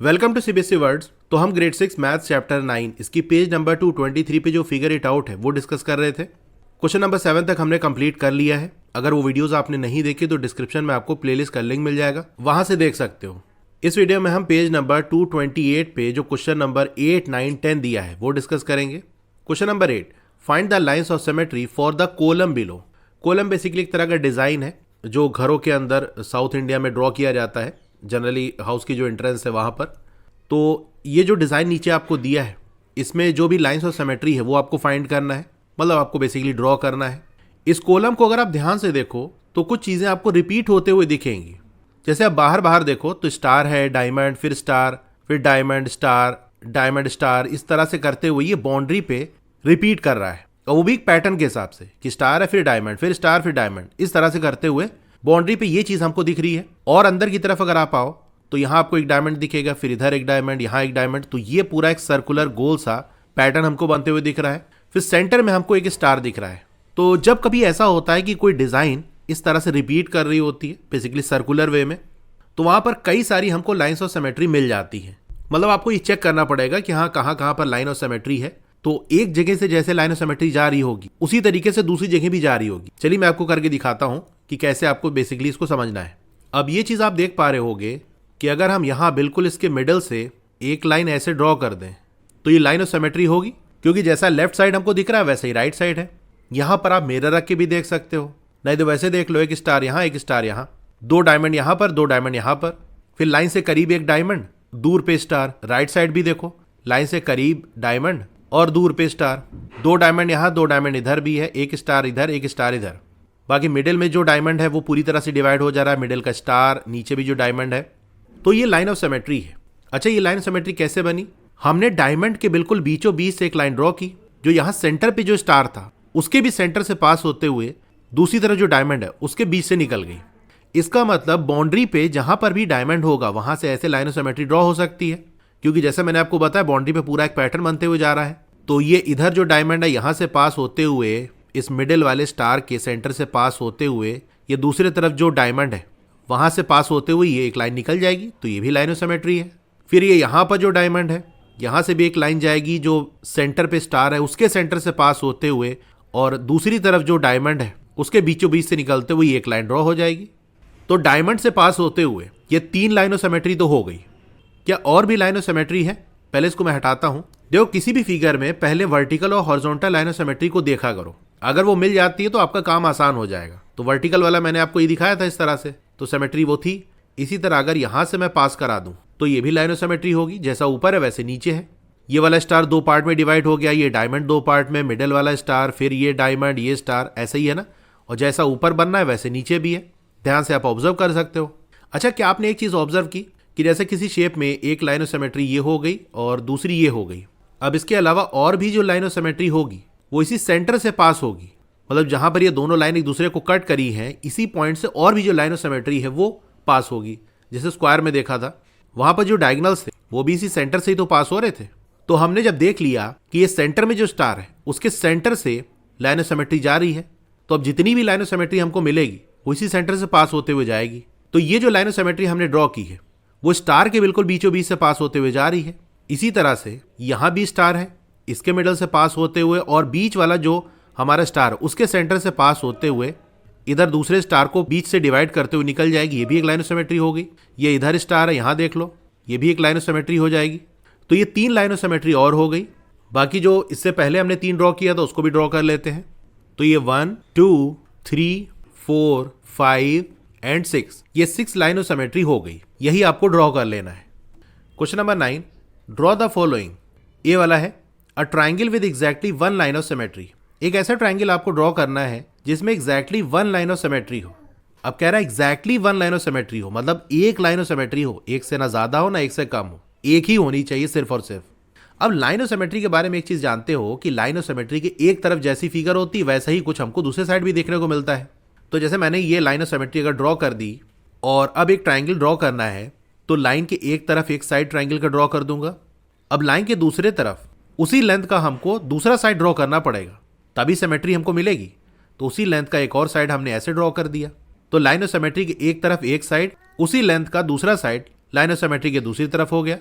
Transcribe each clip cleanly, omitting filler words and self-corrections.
Welcome to CBSE words. तो हम grade 6 maths chapter 9 इसकी पेज नंबर 223 पे जो फिगर इट आउट है वो डिस्कस कर रहे थे। क्वेश्चन नंबर 7 तक हमने कंप्लीट कर लिया है। अगर वो वीडियोस आपने नहीं देखी तो डिस्क्रिप्शन में आपको प्लेलिस्ट का लिंक मिल जाएगा, वहां से देख सकते हो। इस वीडियो में हम पेज नंबर 228 पे जो क्वेश्चन नंबर 8, 9, 10 दिया है वो डिस्कस करेंगे। Question number 8, find the lines of symmetry for the column below. Column basically एक तरह का डिजाइन है जो घरों के अंदर साउथ इंडिया में ड्रॉ किया जाता है, जनरली हाउस की जो एंट्रेंस है वहां पर। तो ये जो डिज़ाइन नीचे आपको दिया है इसमें जो भी लाइंस ऑफ सिमेट्री है वो आपको फाइंड करना है, मतलब आपको बेसिकली ड्रॉ करना है। इस कॉलम को अगर आप ध्यान से देखो तो कुछ चीज़ें आपको रिपीट होते हुए दिखेंगी। जैसे आप बाहर देखो तो स्टार है, डायमंड, फिर स्टार, फिर डायमंड, स्टार, डायमंड, स्टार, इस तरह से करते हुए ये बाउंड्री पे रिपीट कर रहा है, और वो भी एक पैटर्न के हिसाब से कि स्टार है, फिर डायमंड, फिर स्टार, फिर डायमंड, इस तरह से करते हुए बाउंड्री पे ये चीज़ हमको दिख रही है। और अंदर की तरफ अगर आप आओ तो यहाँ आपको एक डायमंड दिखेगा, फिर इधर एक डायमंड, यहाँ एक डायमंड। तो ये पूरा एक सर्कुलर गोल सा पैटर्न हमको बनते हुए दिख रहा है। फिर सेंटर में हमको एक स्टार दिख रहा है। तो जब कभी ऐसा होता है कि कोई डिजाइन इस तरह से रिपीट कर रही होती है बेसिकली सर्कुलर वे में, तो वहां पर कई सारी हमको लाइन्स ऑफ सिमेट्री मिल जाती है। मतलब आपको ये चेक करना पड़ेगा कि हाँ कहाँ पर लाइन ऑफ सिमेट्री है। तो एक जगह से जैसे लाइन ऑफ सिमेट्री जा रही होगी उसी तरीके से दूसरी जगह भी जा रही होगी। चलिए मैं आपको करके दिखाता हूँ कि कैसे आपको बेसिकली इसको समझना है। अब ये चीज आप देख पा रहे होगे कि अगर हम यहाँ बिल्कुल इसके मिडल से एक लाइन ऐसे ड्रॉ कर दें तो ये लाइन ऑफ सिमेट्री होगी, क्योंकि जैसा लेफ्ट साइड हमको दिख रहा है वैसे ही राइट साइड है। यहाँ पर आप मिरर रख के भी देख सकते हो, नहीं तो वैसे देख लो, एक स्टार यहाँ, एक स्टार यहाँ, दो डायमंड यहाँ पर, दो डायमंड यहाँ पर, फिर लाइन से करीब एक डायमंड, दूर पे स्टार। राइट साइड भी देखो, लाइन से करीब डायमंड और दूर पे स्टार, दो डायमंड यहाँ, दो डायमंड इधर भी है, एक स्टार इधर, एक स्टार इधर। बाकी मिडिल में जो डायमंड है वो पूरी तरह से डिवाइड हो जा रहा है, मिडिल का स्टार, नीचे भी जो डायमंड है। तो ये लाइन ऑफ सिमेट्री है। अच्छा, ये लाइन ऑफ सिमेट्री कैसे बनी? हमने डायमंड के बिल्कुल बीचों बीच से एक लाइन ड्रॉ की, जो यहाँ सेंटर पे जो स्टार था उसके भी सेंटर से पास होते हुए दूसरी तरफ जो डायमंड है उसके बीच से निकल गई। इसका मतलब बाउंड्री पे जहां पर भी डायमंड होगा वहां से ऐसे लाइन ऑफ सिमेट्री ड्रॉ हो सकती है, क्योंकि जैसे मैंने आपको बताया बाउंड्री पे पूरा एक पैटर्न बनते हुए जा रहा है। तो ये इधर जो डायमंड है यहां से पास होते हुए इस मिडिल वाले स्टार के सेंटर से पास होते हुए ये दूसरी तरफ जो डायमंड है वहां से पास होते हुए ये एक लाइन निकल जाएगी, तो ये भी लाइन ऑफ सिमेट्री है। फिर ये यहाँ पर जो डायमंड है यहाँ से भी एक लाइन जाएगी जो सेंटर पे स्टार है उसके सेंटर से पास होते हुए, और दूसरी तरफ जो डायमंड है उसके बीचों बीच से निकलते हुए एक लाइन ड्रॉ हो जाएगी। तो डायमंड से पास होते हुए ये तीन लाइन ऑफ सिमेट्री तो हो गई। क्या और भी लाइन ऑफ सिमेट्री है? पहले इसको मैं हटाता हूं। देखो, किसी भी फिगर में पहले वर्टिकल और हॉरिजॉन्टल लाइन ऑफ सिमेट्री को देखा करो। अगर वो मिल जाती है तो आपका काम आसान हो जाएगा। तो वर्टिकल वाला मैंने आपको ये दिखाया था इस तरह से, तो सिमेट्री वो थी। इसी तरह अगर यहां से मैं पास करा दूं तो ये भी लाइन ऑफ सिमेट्री होगी, जैसा ऊपर है वैसे नीचे है। ये वाला स्टार दो पार्ट में डिवाइड हो गया, ये डायमंड दो पार्ट में, मिडिल वाला स्टार, फिर ये डायमंड, ये स्टार, ऐसा ही है ना। और जैसा ऊपर बनना है वैसे नीचे भी है, ध्यान से आप ऑब्जर्व कर सकते हो। अच्छा, क्या आपने एक चीज ऑब्जर्व की कि जैसे किसी शेप में एक लाइन ऑफ सिमेट्री ये हो गई और दूसरी ये हो गई। अब इसके अलावा और भी जो लाइन ऑफ सिमेट्री होगी वो इसी सेंटर से पास होगी, मतलब जहां पर ये दोनों लाइन एक दूसरे को कट करी है इसी पॉइंट से और भी जो लाइन ऑफ सिमेट्री है वो पास होगी। जैसे स्क्वायर में देखा था वहां पर जो डायगोनल्स थे वो भी इसी सेंटर से ही तो पास हो रहे थे। तो हमने जब देख लिया कि ये सेंटर में जो स्टार है उसके सेंटर से लाइन ऑफ सिमेट्री जा रही है, तो अब जितनी भी लाइन ऑफ सिमेट्री हमको मिलेगी वो इसी सेंटर से पास होते हुए जाएगी। तो ये जो लाइन ऑफ सिमेट्री हमने ड्रॉ की है वो स्टार के बिल्कुल बीचों बीच से पास होते हुए जा रही है। इसी तरह से यहाँ भी स्टार है, इसके मिडल से पास होते हुए, और बीच वाला जो हमारा स्टार उसके सेंटर से पास होते हुए इधर दूसरे स्टार को बीच से डिवाइड करते हुए निकल जाएगी। ये भी एक लाइन ऑफ सिमेट्री हो गई। ये इधर स्टार है, यहाँ देख लो, ये भी एक लाइन ऑफ सिमेट्री हो जाएगी। तो ये तीन लाइन ऑफ सिमेट्री और हो गई। बाकी जो इससे पहले हमने तीन ड्रॉ किया था उसको भी ड्रॉ कर लेते हैं। तो ये 1, 2, 3, 4, 5 एंड 6, ये 6 लाइन ऑफ सिमेट्री हो गई। यही आपको ड्रॉ कर लेना है। Question number 9, draw the following. ये वाला है अ triangle with exactly 1 line of symmetry. एक ऐसा ट्राइंगल आपको ड्रॉ करना है जिसमें एग्जैक्टली 1 लाइन ऑफ सिमेट्री हो। अब कह रहा है एग्जैक्टली 1 लाइन ऑफ सिमेट्री हो, मतलब एक लाइन ऑफ सिमेट्री हो, एक से ना ज्यादा हो ना एक से कम हो, एक ही होनी चाहिए सिर्फ और सिर्फ। अब लाइन ऑफ सिमेट्री के बारे में एक चीज जानते हो कि लाइन ऑफ सिमेट्री की एक तरफ जैसी फिगर होती है वैसा ही कुछ हमको दूसरे साइड भी देखने को मिलता है। तो जैसे मैंने ये लाइन ऑफ सिमेट्री अगर ड्रॉ कर दी और अब एक ट्राइंगल ड्रॉ करना है तो लाइन के एक तरफ एक साइड ट्राइंगल का ड्रॉ कर दूंगा। अब लाइन के दूसरे तरफ उसी लेंथ का हमको दूसरा साइड ड्रॉ करना पड़ेगा, तभी सिमेट्री हमको मिलेगी। तो उसी लेंथ का एक और साइड हमने ऐसे ड्रॉ कर दिया। तो लाइन ऑफ सिमेट्री की एक तरफ एक साइड, उसी लेंथ का दूसरा साइड लाइन ऑफ सिमेट्री के दूसरी तरफ हो गया।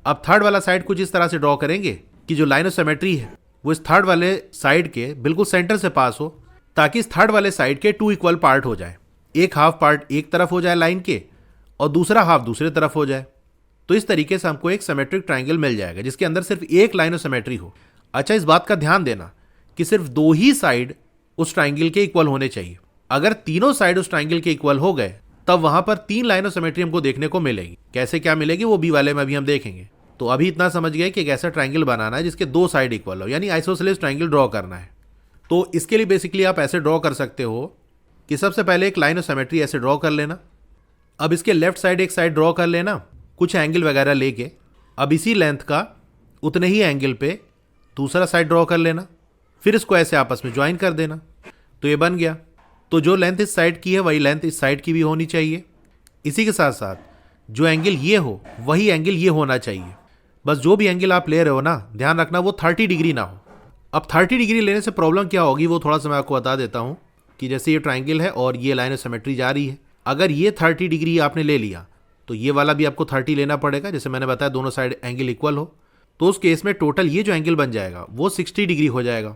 अब थर्ड वाला साइड कुछ इस तरह से ड्रॉ करेंगे कि जो लाइन ऑफ सिमेट्री है वो इस थर्ड वाले साइड के बिल्कुल सेंटर से पास हो, ताकि इस थर्ड वाले साइड के 2 इक्वल पार्ट हो जाए। एक हाफ पार्ट एक तरफ हो जाए लाइन के और दूसरा हाफ दूसरे तरफ हो जाए। तो इस तरीके से हमको एक सिमेट्रिक ट्राइंगल मिल जाएगा जिसके अंदर सिर्फ एक लाइन ऑफ सिमेट्री हो। अच्छा, इस बात का ध्यान देना कि सिर्फ 2 ही साइड उस ट्राइंगल के इक्वल होने चाहिए। अगर तीनों साइड उस ट्राइंगल के इक्वल हो गए तब वहां पर 3 लाइन ऑफ सिमेट्री हमको देखने को मिलेगी। कैसे क्या मिलेगी वो बी वाले में अभी हम देखेंगे। तो अभी इतना समझ गए कि एक ऐसा ट्राइंगल बनाना है जिसके 2 साइड इक्वल हो, यानी आइसोसेलेस ट्राइंगल ड्रॉ करना है। तो इसके लिए बेसिकली आप ऐसे ड्रॉ कर सकते हो कि सबसे पहले एक लाइन ऑफ सिमेट्री ऐसे ड्रॉ कर लेना। अब इसके लेफ्ट साइड एक साइड ड्रॉ कर लेना कुछ एंगल वगैरह लेके। अब इसी लेंथ का उतने ही एंगल पे दूसरा साइड ड्रॉ कर लेना, फिर इसको ऐसे आपस में ज्वाइन कर देना। तो ये बन गया। तो जो लेंथ इस साइड की है वही लेंथ इस साइड की भी होनी चाहिए। इसी के साथ साथ जो एंगल ये हो वही एंगल ये होना चाहिए। बस जो भी एंगल आप ले रहे हो ना, ध्यान रखना वो 30 डिग्री ना हो। अब 30 डिग्री लेने से प्रॉब्लम क्या होगी वो थोड़ा सा मैं आपको बता देता हूँ कि जैसे ये ट्राइंगल है और ये लाइन ऑफ सिमेट्री जा रही है। अगर ये 30 डिग्री आपने ले लिया तो ये वाला भी आपको 30 लेना पड़ेगा। जैसे मैंने बताया दोनों साइड एंगल इक्वल हो, तो उस केस में टोटल ये जो एंगल बन जाएगा वो 60 डिग्री हो जाएगा।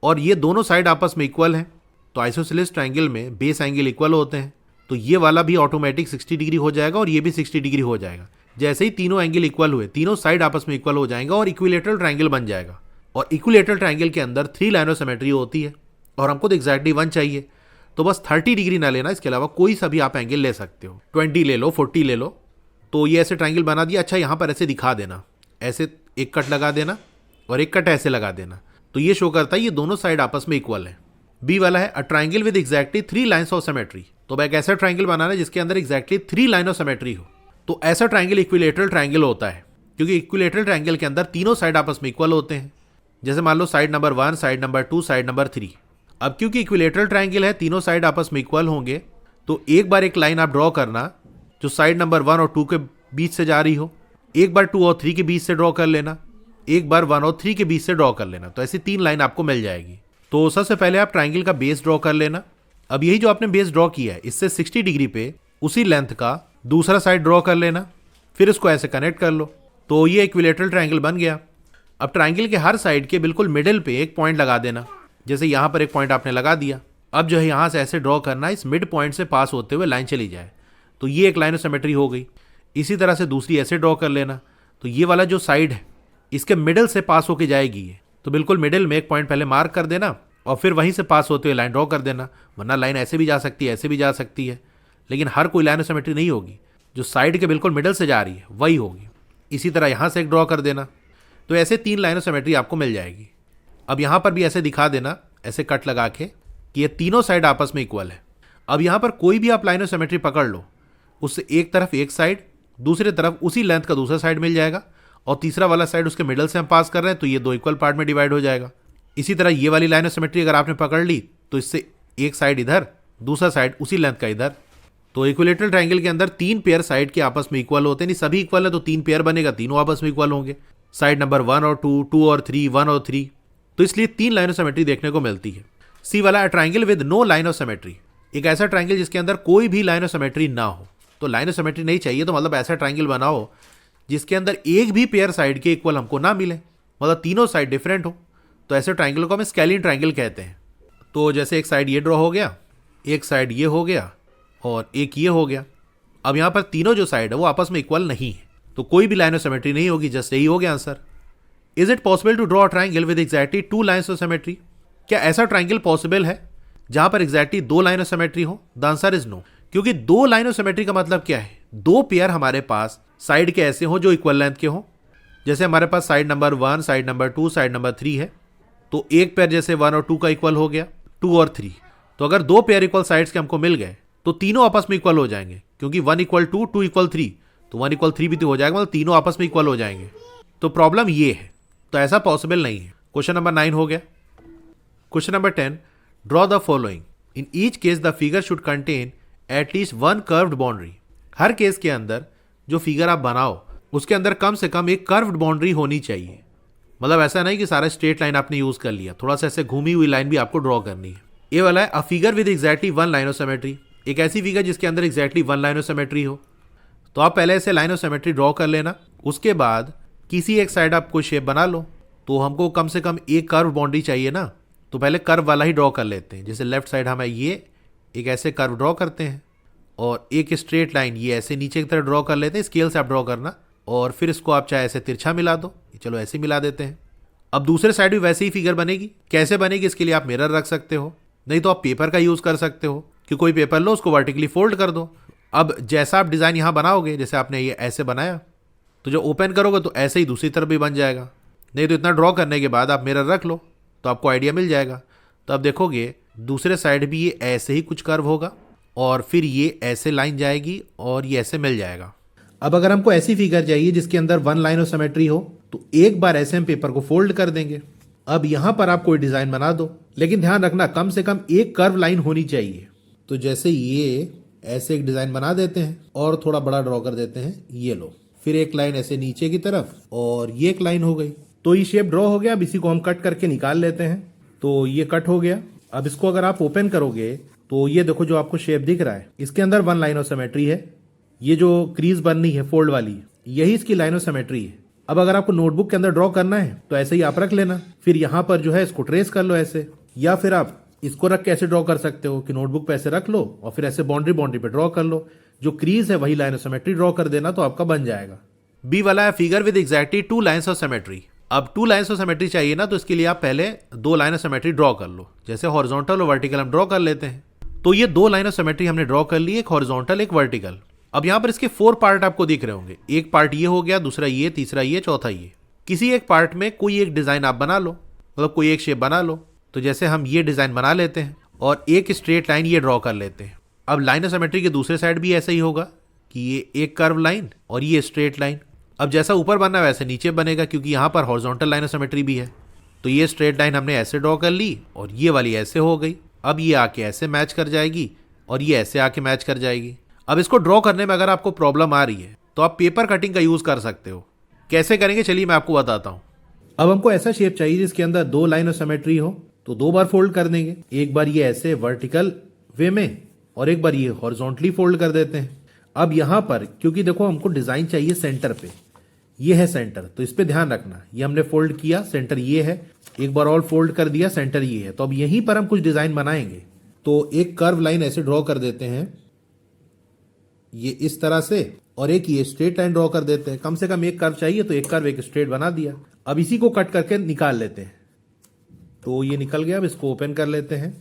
और ये दोनों साइड आपस में इक्वल हैं, तो आइसोसेलेस ट्राइंगल में बेस एंगल इक्वल होते हैं, तो ये वाला भी ऑटोमेटिक 60 डिग्री हो जाएगा और ये भी 60 डिग्री हो जाएगा। जैसे ही तीनों एंगल इक्वल हुए, तीनों साइड आपस में इक्वल हो जाएंगे और इक्विलेटरल ट्राइंगल बन जाएगा। और इक्विलेटरल ट्राइंगल के अंदर 3 लाइन ऑफ सिमेट्री होती है और हमको तो एग्जैक्टली 1 चाहिए। तो बस 30 डिग्री ना लेना, इसके अलावा कोई सा भी आप एंगल ले सकते हो, 20 ले लो, 40 ले लो। तो ये ऐसे ट्राइंगल बना दिया। अच्छा, यहाँ पर ऐसे दिखा देना, ऐसे एक कट लगा देना और एक कट ऐसे लगा देना, तो ये शो करता है ये दोनों साइड आपस में इक्वल है। बी वाला है अ triangle with exactly 3 lines of symmetry. तो एक ऐसा ट्राइंगल बनाना है जिसके अंदर एग्जैक्टली 3 लाइन ऑफ सिमेट्री हो। तो ऐसा ट्राइंगल इक्विलेटरल ट्राइंगल होता है, क्योंकि इक्विलेटरल ट्राइंगल के अंदर तीनों साइड आपस में इक्वल होते हैं। जैसे मान लो side number 1, side number 2, side number 3। अब क्योंकि इक्विलेटरल ट्राइंगल है, तीनों साइड आपस में इक्वल होंगे, तो एक बार एक लाइन आप ड्रॉ करना जो साइड नंबर 1 और 2 के बीच से जा रही हो, एक बार 2 और 3 के बीच से ड्रॉ कर लेना, एक बार 1 और 3 के बीच से ड्रॉ कर लेना। तो ऐसी 3 लाइन आपको मिल जाएगी। तो सबसे पहले आप ट्राइंगल का बेस ड्रॉ कर लेना। अब यही जो आपने बेस ड्रॉ किया है इससे 60 डिग्री पे उसी लेंथ का दूसरा साइड ड्रॉ कर लेना, फिर इसको ऐसे कनेक्ट कर लो। तो ये इक्विलेटरल ट्राइंगल बन गया। अब ट्राइंगल के हर साइड के बिल्कुल मिडिल पे एक पॉइंट लगा देना। जैसे यहाँ पर एक पॉइंट आपने लगा दिया, अब जो है यहाँ से ऐसे ड्रॉ करना, इस मिड पॉइंट से पास होते हुए लाइन चली जाए, तो ये एक लाइन ऑफ सिमेट्री हो गई। इसी तरह से दूसरी ऐसे ड्रॉ कर लेना, तो ये वाला जो साइड है इसके मिडिल से पास होके जाएगी ये, तो बिल्कुल मिडिल में एक पॉइंट पहले मार्क कर देना और फिर वहीं से पास होते हुए लाइन ड्रॉ कर देना। वरना लाइन ऐसे भी जा सकती है, ऐसे भी जा सकती है, लेकिन हर कोई लाइन ऑफ सिमेट्री नहीं होगी। जो साइड के बिल्कुल मिडिल से जा रही है वही होगी। इसी तरह यहाँ से एक ड्रॉ कर देना, तो ऐसे 3 लाइन ऑफ सिमेट्री आपको मिल जाएगी। अब यहाँ पर भी ऐसे दिखा देना, ऐसे कट लगा के कि ये तीनों साइड आपस में इक्वल है। अब यहाँ पर कोई भी आप लाइन ऑफ सिमेट्री पकड़ लो, उससे एक तरफ एक साइड, दूसरी तरफ उसी लेंथ का दूसरा साइड मिल जाएगा और तीसरा वाला साइड उसके मिडल से हम पास कर रहे हैं, तो ये 2 इक्वल पार्ट में डिवाइड हो जाएगा। इसी तरह ये वाली लाइन ऑफ सिमेट्री अगर आपने पकड़ ली तो इससे एक साइड इधर, दूसरा साइड उसी लेंथ का इधर। तो इक्विलेटरल ट्राइंगल के अंदर 3 पेयर साइड के आपस में इक्वल होते हैं। नहीं, सभी इक्वल है तो 3 पेयर बनेगा, तीनों आपस में इक्वल होंगे। साइड नंबर 1 और 2, 2 और 3, 1 और 3, तो इसलिए 3 लाइन ऑफ सिमेट्री देखने को मिलती है। सी वाला triangle with no line of symmetry, एक ऐसा ट्राइंगल जिसके अंदर कोई भी लाइन ऑफ सिमेट्री ना हो। तो लाइन ऑफ सिमेट्री नहीं चाहिए, तो मतलब ऐसा ट्राइंगल बनाओ जिसके अंदर एक भी पेयर साइड के इक्वल हमको ना मिले, मतलब तीनों साइड डिफरेंट हो। तो ऐसे ट्राइंगल को हम स्केलिन ट्राइंगल कहते हैं। तो जैसे एक साइड ये ड्रॉ हो गया, एक साइड ये हो गया और एक ये हो गया। अब यहाँ पर तीनों जो साइड है वो आपस में इक्वल नहीं है, तो कोई भी लाइन ऑफ सिमेट्री नहीं होगी। जस्ट यही हो गया answer. Is it possible to draw a triangle with exactly 2 lines of symmetry? क्या ऐसा ट्राइंगल पॉसिबल है जहां पर एग्जैक्टली 2 लाइन ऑफ सिमेट्री हो? द आंसर इज नो, क्योंकि 2 लाइन ऑफ सिमेट्री का मतलब क्या है? 2 पेयर हमारे पास साइड के ऐसे हो जो इक्वल लेंथ के हो। जैसे हमारे पास side number 1, side number 2, side number 3 है, तो एक पेयर जैसे 1 और 2 का इक्वल हो गया, 2 और 3। तो अगर 2 पेयर इक्वल साइड्स के हमको मिल गए तो तीनों आपस में इक्वल हो जाएंगे, क्योंकि 1 इक्वल 2, 2 इक्वल 3, तो 1 इक्वल 3 भी तो हो जाएगा, मतलब तीनों आपस में इक्वल हो जाएंगे। तो प्रॉब्लम ये है, तो ऐसा पॉसिबल नहीं है। क्वेश्चन नंबर 9 हो गया। Question number 10, draw the following. In each case the figure should contain at least 1 curved boundary. Her case के अंदर जो फिगर आप बनाओ उसके अंदर कम से कम एक कर्व्ड बाउंड्री होनी चाहिए। मतलब ऐसा नहीं कि सारा स्ट्रेट लाइन आपने यूज कर लिया, थोड़ा सा ऐसे घूमी हुई लाइन भी आपको ड्रॉ करनी है। ये वाला है a figure with exactly 1 line of symmetry, एक ऐसी फिगर जिसके अंदर एग्जैक्टली 1 लाइन ऑफ सिमेट्री हो। तो आप पहले ऐसे लाइन ऑफ सिमेट्री ड्रॉ कर लेना। उसके बाद किसी एक साइड आप कोई शेप बना लो। तो हमको कम से कम एक कर्व बाउंड्री चाहिए ना, तो पहले कर्व वाला ही ड्रॉ कर लेते हैं। जैसे लेफ्ट साइड हमें ये एक ऐसे कर्व ड्रॉ करते हैं और एक स्ट्रेट लाइन ये ऐसे नीचे की तरफ ड्रॉ कर लेते हैं। स्केल से आप ड्रॉ करना और फिर इसको आप चाहे ऐसे तिरछा मिला दो, चलो ऐसे मिला देते हैं। अब दूसरे साइड भी वैसे ही फिगर बनेगी। कैसे बनेगी, इसके लिए आप मिरर रख सकते हो, नहीं तो आप पेपर का यूज़ कर सकते हो कि कोई पेपर लो, उसको वर्टिकली फोल्ड कर दो। अब जैसा आप डिज़ाइन यहाँ बनाओगे, जैसे आपने ये ऐसे बनाया, तो जो ओपन करोगे तो ऐसे ही दूसरी तरफ भी बन जाएगा। नहीं तो इतना ड्रॉ करने के बाद आप मिरर रख लो तो आपको आइडिया मिल जाएगा। तो अब देखोगे दूसरे साइड भी ये ऐसे ही कुछ कर्व होगा और फिर ये ऐसे लाइन जाएगी और ये ऐसे मिल जाएगा। अब अगर हमको ऐसी फिगर चाहिए जिसके अंदर वन लाइन ऑफ सिमेट्री हो, तो एक बार ऐसे हम पेपर को फोल्ड कर देंगे। अब यहाँ पर आप कोई डिज़ाइन बना दो, लेकिन ध्यान रखना कम से कम एक कर्व लाइन होनी चाहिए। तो जैसे ये ऐसे एक डिज़ाइन बना देते हैं और थोड़ा बड़ा ड्रॉ कर देते हैं, ये लो। फिर एक लाइन ऐसे नीचे की तरफ और ये एक लाइन हो गई। तो ये शेप ड्रॉ हो गया। अब इसी को हम कट करके निकाल लेते हैं। तो ये कट हो गया। अब इसको अगर आप ओपन करोगे तो ये देखो जो आपको शेप दिख रहा है, इसके अंदर वन लाइन ऑफ सिमेट्री है। ये जो क्रीज बननी है फोल्ड वाली, यही इसकी लाइन ऑफ सिमेट्री है। अब अगर आपको नोटबुक के अंदर ड्रॉ करना है तो ऐसे ही आप रख लेना। फिर यहाँ पर जो है इसको ट्रेस कर लो ऐसे, या फिर आप इसको रख के ऐसे ड्रॉ कर सकते हो कि नोटबुक पे ऐसे रख लो और फिर ऐसे बाउंड्री पे ड्रॉ कर लो। जो क्रीज है वही लाइन ऑफ सिमेट्री ड्रॉ कर देना, तो आपका बन जाएगा। बी वाला है figure with exactly two lines of symmetry. अब टू लाइन्स ऑफ सिमेट्री चाहिए ना, तो इसके लिए आप पहले दो लाइन ऑफ सिमेट्री ड्रॉ कर लो। जैसे हॉरिजॉन्टल और वर्टिकल हम ड्रॉ कर लेते हैं। तो ये दो लाइन ऑफ सिमेट्री हमने ड्रॉ कर ली, एक हॉरिजॉन्टल एक वर्टिकल। अब यहाँ पर इसके 4 पार्ट आपको दिख रहे होंगे। एक पार्ट ये हो गया, दूसरा ये, तीसरा ये, चौथा ये। किसी एक पार्ट में कोई एक डिज़ाइन आप बना लो, मतलब कोई एक शेप बना लो। तो जैसे हम ये डिज़ाइन बना लेते हैं और एक स्ट्रेट लाइन ये ड्रॉ कर लेते हैं। अब लाइन ऑफ सिमेट्री के दूसरे साइड भी ऐसा ही होगा कि ये एक कर्व लाइन और ये स्ट्रेट लाइन। अब जैसा ऊपर बनना है वैसे नीचे बनेगा, क्योंकि यहाँ पर हॉरिजॉन्टल लाइन ऑफ सिमेट्री भी है। तो ये स्ट्रेट लाइन हमने ऐसे ड्रॉ कर ली और ये वाली ऐसे हो गई। अब ये आके ऐसे मैच कर जाएगी और ये ऐसे आके मैच कर जाएगी। अब इसको ड्रॉ करने में अगर आपको प्रॉब्लम आ रही है तो आप पेपर कटिंग का यूज़ कर सकते हो। कैसे करेंगे चलिए मैं आपको बताता हूँ। अब हमको ऐसा शेप चाहिए जिसके अंदर दो लाइन ऑफ सिमेट्री हो, तो 2 बार फोल्ड कर देंगे। एक बार ये ऐसे वर्टिकल वे में और एक बार ये हॉरिजॉन्टली फोल्ड कर देते हैं। अब यहाँ पर क्योंकि देखो हमको डिज़ाइन चाहिए सेंटर पे, ये है सेंटर, तो इस पे ध्यान रखना। ये हमने फोल्ड किया, सेंटर ये है। एक बार और फोल्ड कर दिया, सेंटर ये है। तो अब यहीं पर हम कुछ डिज़ाइन बनाएंगे। तो एक कर्व लाइन ऐसे ड्रॉ कर देते हैं, ये इस तरह से, और एक ये स्ट्रेट लाइन ड्रॉ कर देते हैं। कम से कम एक कर्व चाहिए, तो एक कर्व एक स्ट्रेट बना दिया। अब इसी को कट करके निकाल लेते हैं। तो ये निकल गया। अब इसको ओपन कर लेते हैं।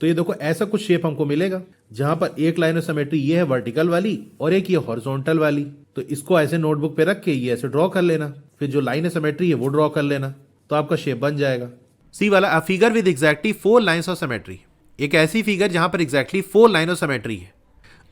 तो ये देखो ऐसा कुछ शेप हमको मिलेगा जहां पर एक लाइन ऑफ सिमेट्री ये है वर्टिकल वाली और एक ये हॉरिजॉन्टल वाली। तो इसको ऐसे नोटबुक पे रख के ये ऐसे ड्रॉ कर लेना। फिर जो लाइन ऑफ सिमेट्री है वो ड्रॉ कर लेना, तो आपका शेप बन जाएगा। सी वाला a figure with exactly 4 lines of symmetry. एक ऐसी फिगर जहां पर एग्जैक्टली 4 लाइन ऑफ सिमेट्री है।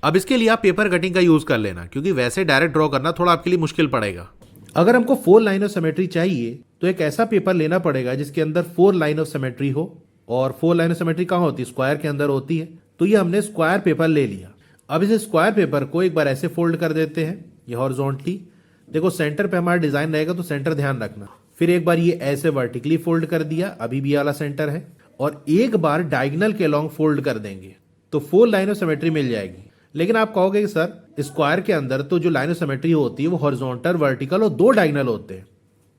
अब इसके लिए आप पेपर कटिंग का यूज कर लेना, क्योंकि वैसे डायरेक्ट ड्रॉ करना थोड़ा आपके लिए मुश्किल पड़ेगा। अगर हमको 4 लाइन ऑफ सिमेट्री चाहिए तो एक ऐसा पेपर लेना पड़ेगा जिसके अंदर 4 लाइन ऑफ सिमेट्री हो। और 4 लाइन ऑफ सिमेट्री कहाँ होती है? स्क्वायर के अंदर होती है। तो ये हमने स्क्वायर पेपर ले लिया। अब इस स्क्वायर पेपर को एक बार ऐसे फोल्ड कर देते हैं, ये हॉरिजॉन्टली। देखो सेंटर पे हमारा डिजाइन रहेगा, तो सेंटर ध्यान रखना। फिर एक बार ये ऐसे वर्टिकली फोल्ड कर दिया, अभी भी वाला सेंटर है। और एक बार डायगोनल के अलॉन्ग फोल्ड कर देंगे, तो 4 लाइन ऑफ सिमेट्री मिल जाएगी। लेकिन आप कहोगे कि सर स्क्वायर के अंदर तो जो लाइन ऑफ सिमेट्री होती है वो हॉरिजॉन्टल, वर्टिकल और 2 डायगोनल होते हैं।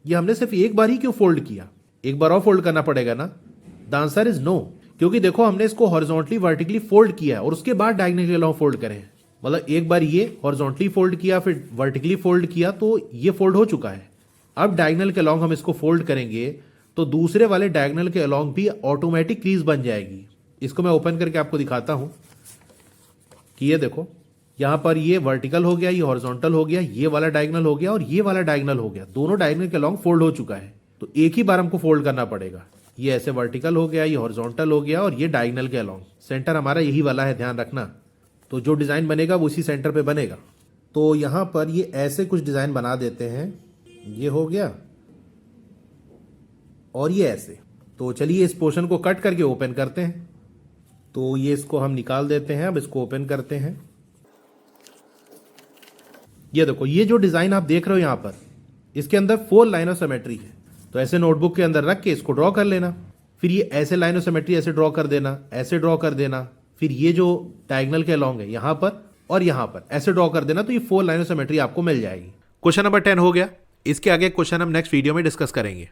ये हमने सिर्फ एक बार ही क्यों फोल्ड किया? एक बार और फोल्ड करना पड़ेगा ना? द आंसर इज नो, क्योंकि देखो हमने इसको हॉरिजॉन्टली वर्टिकली फोल्ड किया है और उसके बाद डायगोनल के अलॉन्ग फोल्ड करें। मतलब एक बार ये हॉरिजॉन्टली फोल्ड किया, फिर वर्टिकली फोल्ड किया, तो ये फोल्ड हो चुका है। अब डायगोनल के अलॉन्ग हम इसको फोल्ड करेंगे तो दूसरे वाले डायगोनल के अलॉन्ग भी ऑटोमेटिक क्रीज बन जाएगी। इसको मैं ओपन करके आपको दिखाता हूं कि ये देखो यहां पर ये वर्टिकल हो गया, ये हॉरिजॉन्टल हो गया, ये वाला डायगोनल हो गया और ये वाला डायगोनल हो गया। दोनों डायगोनल के अलॉन्ग फोल्ड हो चुका है। तो एक ही बार हमको फोल्ड करना पड़ेगा। ये ऐसे वर्टिकल हो गया, ये हॉरिजॉन्टल हो गया और ये डायगोनल के अलॉन्ग। सेंटर हमारा यही वाला है, ध्यान रखना। तो जो डिजाइन बनेगा वो उसी सेंटर पे बनेगा। तो यहां पर ये ऐसे कुछ डिजाइन बना देते हैं। ये हो गया और ये ऐसे। तो चलिए इस पोर्शन को कट करके ओपन करते हैं। तो ये इसको हम निकाल देते हैं। अब इसको ओपन करते हैं। ये देखो ये जो डिजाइन आप देख रहे हो यहां पर, इसके अंदर 4 लाइन ऑफ सिमेट्री है। तो ऐसे नोटबुक के अंदर रख के इसको ड्रॉ कर लेना। फिर ये ऐसे लाइन ऑफ सिमेट्री ऐसे ड्रॉ कर देना, ऐसे ड्रॉ कर देना, फिर ये जो डायगोनल के अलॉन्ग है यहाँ पर और यहाँ पर ऐसे ड्रॉ कर देना, तो ये 4 लाइन ऑफ सिमेट्री आपको मिल जाएगी। क्वेश्चन नंबर 10 हो गया। इसके आगे क्वेश्चन हम नेक्स्ट वीडियो में डिस्कस करेंगे।